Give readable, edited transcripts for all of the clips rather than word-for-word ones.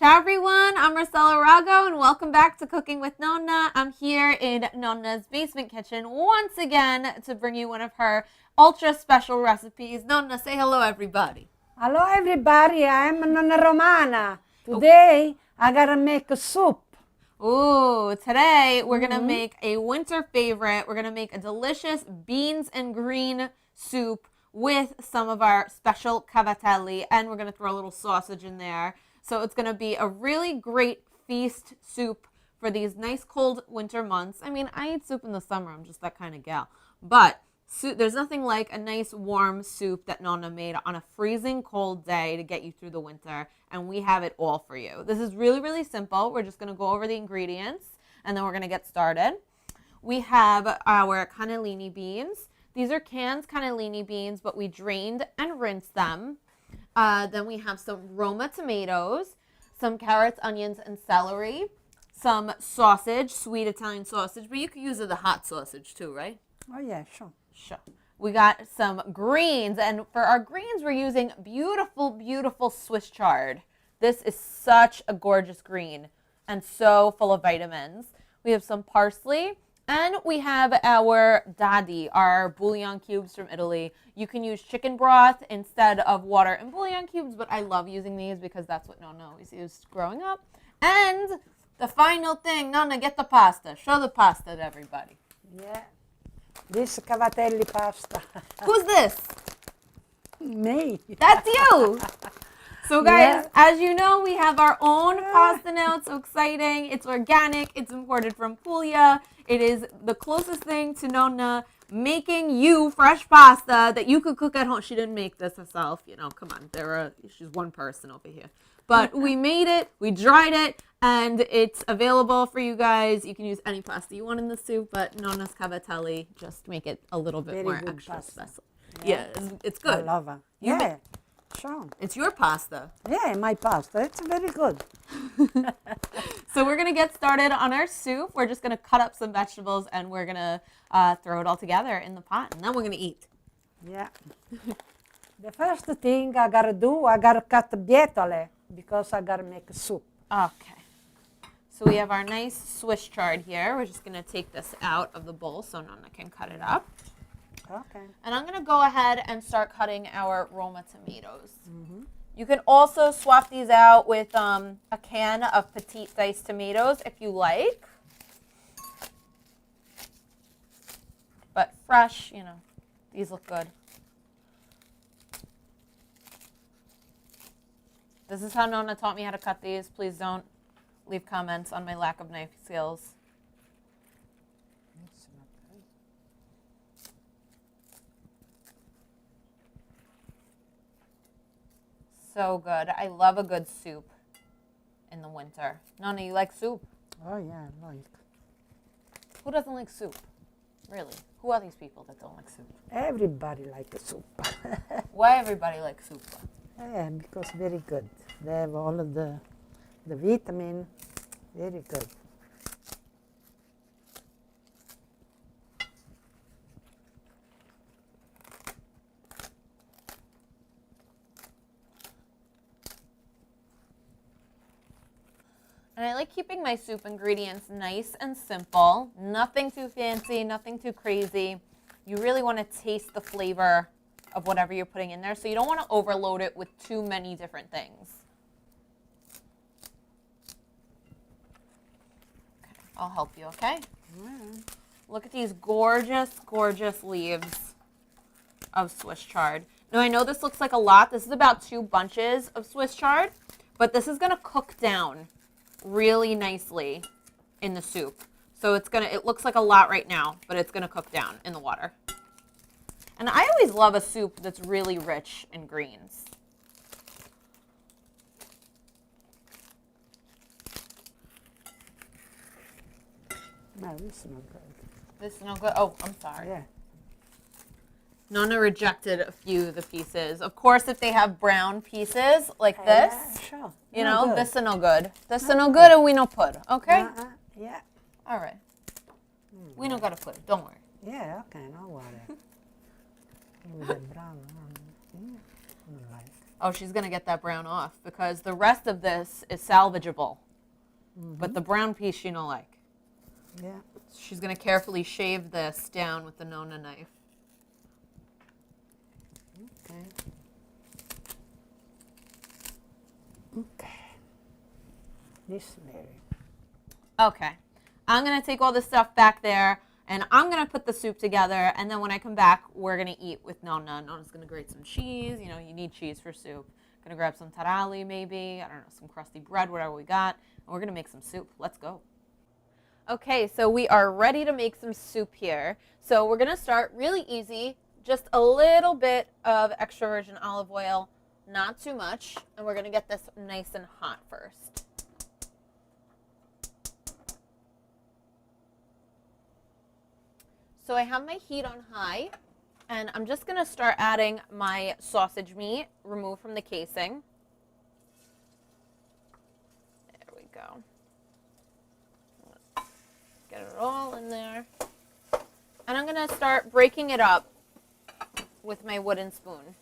Ciao everyone, I'm Rossella Rago and welcome back to Cooking with Nonna. I'm here in Nonna's basement kitchen once again to bring you one of her ultra special recipes. Nonna, say hello everybody. Hello everybody, I'm Nonna Romana. Today I gotta make a soup. Ooh, today we're gonna make a winter favorite. We're gonna make a delicious beans and green soup with some of our special cavatelli, and we're gonna throw a little sausage in there. So it's gonna be a really great feast soup for these nice cold winter months. I mean, I eat soup in the summer, I'm just that kind of gal. But there's nothing like a nice warm soup that Nonna made on a freezing cold day to get you through the winter, and we have it all for you. This is really, really simple. We're just gonna go over the ingredients and then we're gonna get started. We have our cannellini beans. These are canned cannellini beans, but we drained and rinsed them. Then we have some Roma tomatoes, some carrots, onions, and celery, some sausage, sweet Italian sausage, but you could use the hot sausage too, right? Oh yeah, sure. Sure. We got some greens, and for our greens, we're using beautiful, beautiful Swiss chard. This is such a gorgeous green and so full of vitamins. We have some parsley, and we have our dadi, our bouillon cubes from Italy. You can use chicken broth instead of water and bouillon cubes, but I love using these because that's what Nonna always used growing up. And the final thing, Nonna, get the pasta. Show the pasta to everybody. Yeah. This Cavatelli pasta. Who's this? Me. That's you. So guys, as you know, we have our own pasta now. It's so exciting. It's organic. It's imported from Puglia. It is the closest thing to Nonna making you fresh pasta that you could cook at home. She didn't make this herself. You know, come on. She's one person over here. But we made it, we dried it, and it's available for you guys. You can use any pasta you want in the soup, but Nonna's Cavatelli, just make it a little bit more extra special. Yeah, it's good. I love it. Sure. It's your pasta. Yeah, my pasta. It's very good. So we're going to get started on our soup. We're just going to cut up some vegetables, and we're going to throw it all together in the pot, and then we're going to eat. Yeah. The first thing I gotta do, I gotta cut the bietole because I gotta make a soup. Okay. So we have our nice Swiss chard here. We're just going to take this out of the bowl so Nonna can cut it up. Okay. And I'm going to go ahead and start cutting our Roma tomatoes. You can also swap these out with a can of petite diced tomatoes if you like. But fresh, you know, these look good. This is how Nonna taught me how to cut these. Please don't leave comments on my lack of knife skills. So good. I love a good soup in the winter. Nonna, you like soup? Oh yeah, I like. Who doesn't like soup? Really? Who are these people that don't like soup? Everybody likes soup. Why everybody likes soup? Yeah, because very good. They have all of the vitamin. Very good. And I like keeping my soup ingredients nice and simple. Nothing too fancy, nothing too crazy. You really want to taste the flavor of whatever you're putting in there, so you don't want to overload it with too many different things. Okay, I'll help you, okay? Look at these gorgeous, gorgeous leaves of Swiss chard. Now, I know this looks like a lot. This is about 2 bunches of Swiss chard, but this is going to cook down really nicely in the soup. So it looks like a lot right now, but it's going to cook down in the water. And I always love a soup that's really rich in greens. No, this is not good. This is no good. Oh, I'm sorry. Yeah. Nonna rejected a few of the pieces. Of course, if they have brown pieces like this, Yeah, sure. you No know, good. this is no good. This is no good, and we no put. Okay? Yeah. All right. We don't gotta put it. Don't worry. Yeah, okay, no worry. With the brown one. I like. Oh, she's going to get that brown off because the rest of this is salvageable. But the brown piece she don't like. Yeah. She's going to carefully shave this down with the Nonna knife. Okay. Okay. This Mary. Okay. I'm going to take all this stuff back there, and I'm going to put the soup together, and then when I come back, we're going to eat with Nonna. Nonna's going to grate some cheese. You know, you need cheese for soup. Going to grab some taralli maybe, I don't know, some crusty bread, whatever we got, and we're going to make some soup. Let's go. Okay, so we are ready to make some soup here. So we're going to start really easy, just a little bit of extra virgin olive oil, not too much, and we're going to get this nice and hot first. So I have my heat on high, and I'm just going to start adding my sausage meat removed from the casing. There we go. Get it all in there. And I'm going to start breaking it up with my wooden spoon.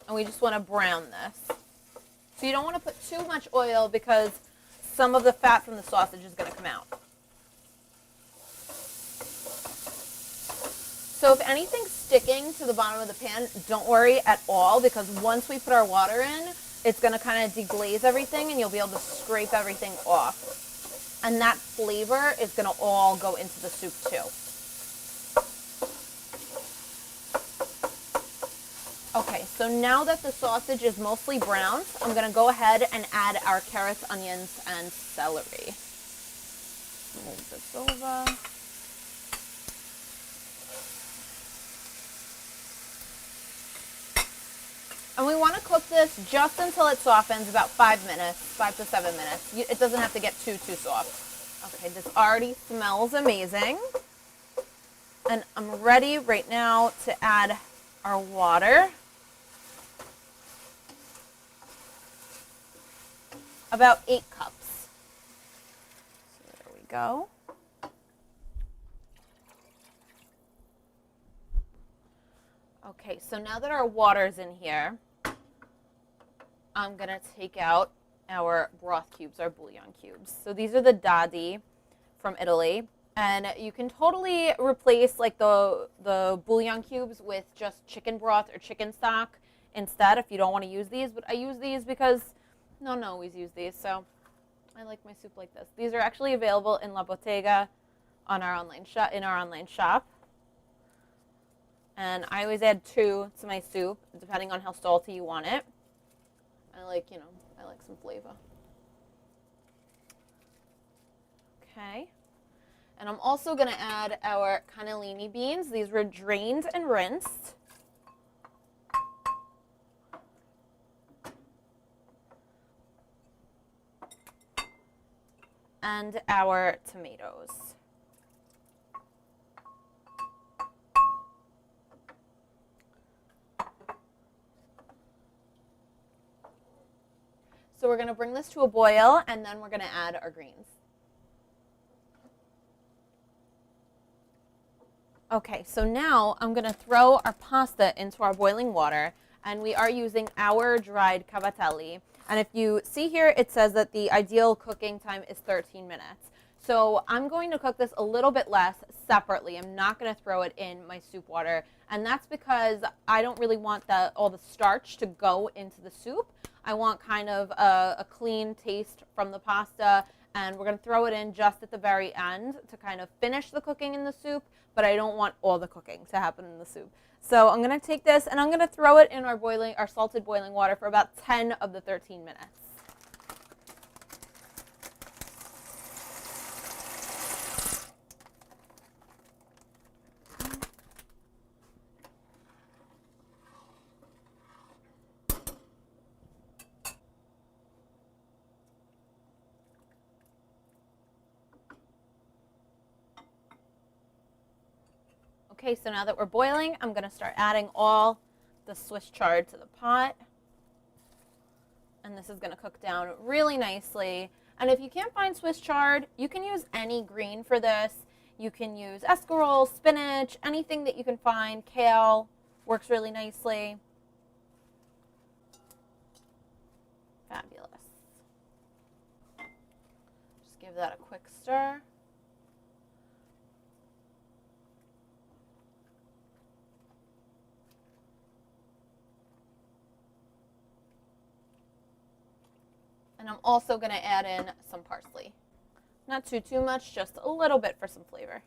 And we just want to brown this. So you don't want to put too much oil because some of the fat from the sausage is going to come out. So if anything's sticking to the bottom of the pan, don't worry at all because once we put our water in, it's going to kind of deglaze everything and you'll be able to scrape everything off. And that flavor is going to all go into the soup too. Okay, so now that the sausage is mostly browned, I'm going to go ahead and add our carrots, onions, and celery. Move this over. And we want to cook this just until it softens, about 5 minutes, 5 to 7 minutes. It doesn't have to get too soft. Okay, this already smells amazing. And I'm ready right now to add our water. About 8 cups. So there we go. Okay, so now that our water's in here, I'm going to take out our broth cubes, our bouillon cubes. So these are the dadi from Italy. And you can totally replace like the bouillon cubes with just chicken broth or chicken stock instead if you don't want to use these. But I use these because Nonna always use these, so I like my soup like this. These are actually available in La Bottega on our online shop, in our online shop. And I always add 2 to my soup, depending on how salty you want it. I like, I like some flavor. Okay. And I'm also going to add our cannellini beans. These were drained and rinsed. And our tomatoes. So we're going to bring this to a boil, and then we're going to add our greens. Okay, so now I'm going to throw our pasta into our boiling water, and we are using our dried cavatelli. And if you see here, it says that the ideal cooking time is 13 minutes. So I'm going to cook this a little bit less separately. I'm not going to throw it in my soup water. And that's because I don't really want all the starch to go into the soup. I want kind of a clean taste from the pasta. And we're going to throw it in just at the very end to kind of finish the cooking in the soup. But I don't want all the cooking to happen in the soup. So I'm going to take this and I'm going to throw it in our salted boiling water for about 10 of the 13 minutes. Okay, so now that we're boiling, I'm going to start adding all the Swiss chard to the pot. And this is going to cook down really nicely. And if you can't find Swiss chard, you can use any green for this. You can use escarole, spinach, anything that you can find. Kale works really nicely. Fabulous. Just give that a quick stir. And I'm also going to add in some parsley. Not too much, just a little bit for some flavor.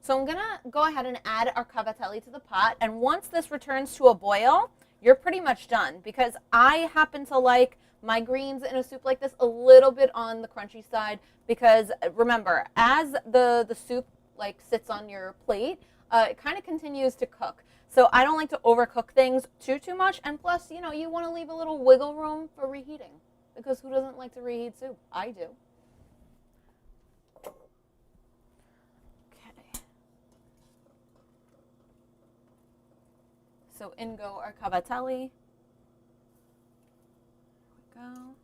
So I'm gonna go ahead and add our cavatelli to the pot, and once this returns to a boil, you're pretty much done, because I happen to like my greens in a soup like this a little bit on the crunchy side, because remember, as the soup like sits on your plate, it kind of continues to cook. So I don't like to overcook things too much, and plus, you know, you want to leave a little wiggle room for reheating, because who doesn't like to reheat soup? I do. So in go our cavatelli. There we go.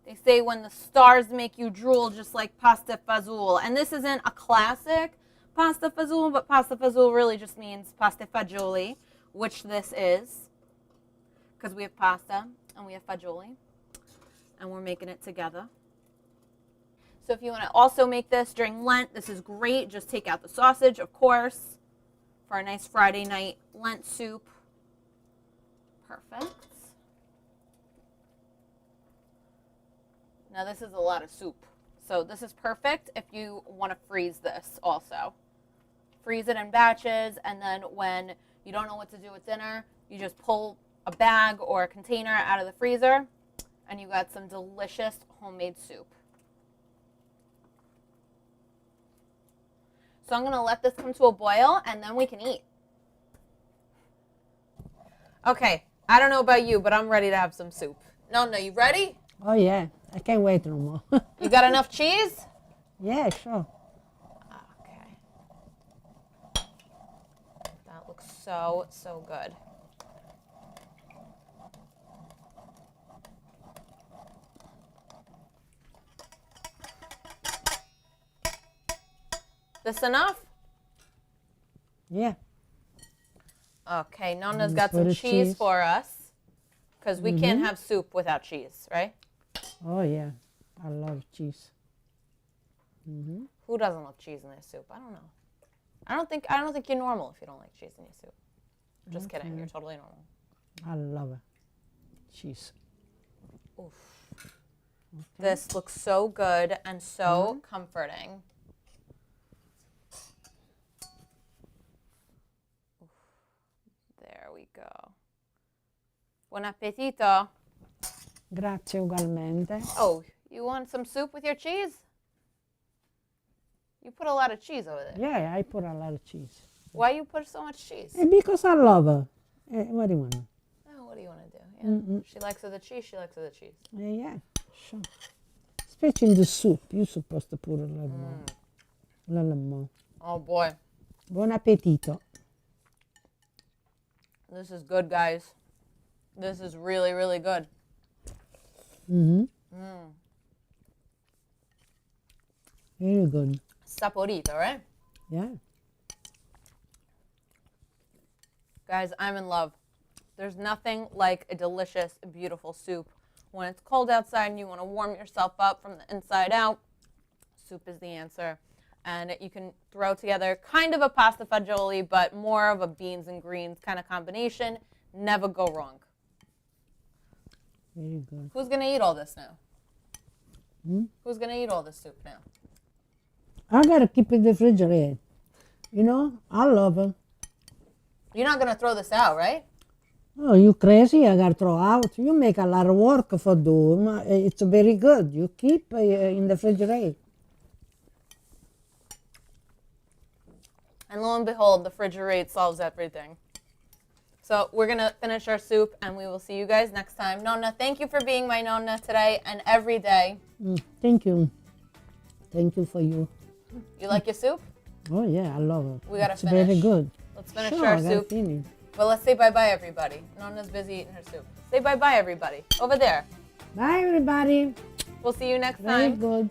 They say when the stars make you drool, just like pasta fazool. And this isn't a classic pasta fazool, but pasta fazool really just means pasta fagioli, which this is, because we have pasta and we have fagioli, and we're making it together. So if you want to also make this during Lent, this is great. Just take out the sausage, of course, for a nice Friday night Lent soup. Perfect. Now this is a lot of soup. So this is perfect if you want to freeze this also. Freeze it in batches, and then when you don't know what to do with dinner, you just pull a bag or a container out of the freezer, and you got some delicious homemade soup. So I'm going to let this come to a boil, and then we can eat. Okay, I don't know about you, but I'm ready to have some soup. Nonna, you ready? Oh, yeah. I can't wait no more. You got enough cheese? Yeah, sure. Okay. That looks so good. This enough? Yeah. Okay, Nonna's got some cheese for us, because we can't have soup without cheese, right? Oh, yeah. I love cheese. Who doesn't love cheese in their soup? I don't know. I don't think you're normal if you don't like cheese in your soup. Just kidding. You're totally normal. I love it. Cheese. Oof. Okay. This looks so good and so comforting. There we go. Buon appetito. Grazie ugualmente. Oh, you want some soup with your cheese? You put a lot of cheese over there. Yeah, I put a lot of cheese. Why you put so much cheese? Because I love her. What do you want? Oh, what do you want to do? Yeah. She likes her the cheese. She likes her the cheese. Yeah, sure. Especially in the soup, you're supposed to put a little more. A little more. Oh boy. Buon appetito. This is good, guys. This is really, really good. Very good. Saporito, right? Yeah. Guys, I'm in love. There's nothing like a delicious, beautiful soup. When it's cold outside and you want to warm yourself up from the inside out, soup is the answer. And you can throw together kind of a pasta fagioli, but more of a beans and greens kind of combination. Never go wrong. Very good. Who's going to eat all this now? Who's going to eat all this soup now? I got to keep it in the refrigerator. You know, I love it. You're not going to throw this out, right? Oh, you crazy? I got to throw out. You make a lot of work for doing. It's very good. You keep in the refrigerator. And lo and behold, the refrigerator solves everything. So we're going to finish our soup, and we will see you guys next time. Nonna, thank you for being my Nonna today and every day. Thank you. Thank you for you. You like your soup? Oh yeah, I love it. We gotta it's finish. very good. Let's finish Sure, our I gotta soup. finish. But let's say bye-bye, everybody. Nonna's busy eating her soup. Say bye-bye, everybody. Over there. Bye, everybody. We'll see you next Very time. good.